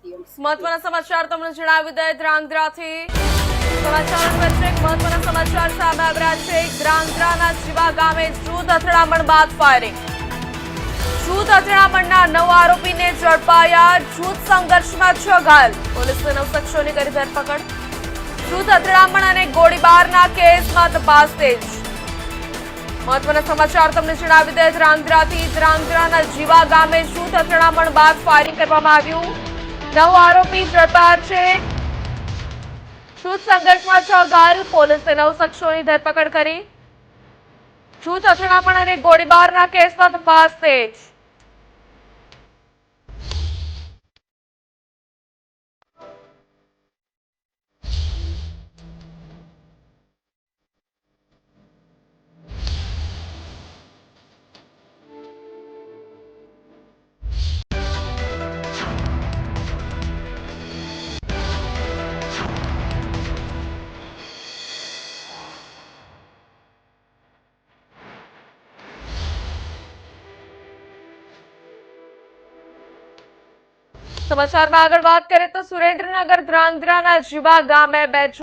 હતી. મહત્વના સમાચાર તમને જણાવી દઈએ ધ્રાંગધ્રાથી સમાચાર વચ્ચે એક મહત્વના સમાચાર સામે આવી રહ્યા છે. ધ્રાંગધ્રાના જીવા ગામે જૂથ અથડામણ બાદ ફાયરિંગ. જૂથ અથડામણના 9 આરોપીને ઝડપાયા. જૂથ સંઘર્ષમાં 6 ઘાયલ. પોલીસે 9 શખ્સોની કરી ધરપકડ. જૂથ અથડામણ અને ગોળીબારના કેસમાં તપાસ તેજ. મહત્વના સમાચાર તમને જણાવી દઈએ ધ્રાંગધ્રાના જીવા ગામે જૂથ અથડામણ બાદ ફાયરિંગ કરવામાં આવ્યું. 9 આરોપી ઝડપાયા છે. જૂથ સંઘર્ષમાં 6 ઘાયલ. પોલીસે 9 શખ્સોની ધરપકડ કરી. જૂથ અથડામણ અને ગોળીબારના કેસમાં તપાસ તેજ. સમાચારમાં આગળ વાત કરીએ તો સુરેન્દ્રનગર ધ્રાંગધ્રાના જીવા ગામે 2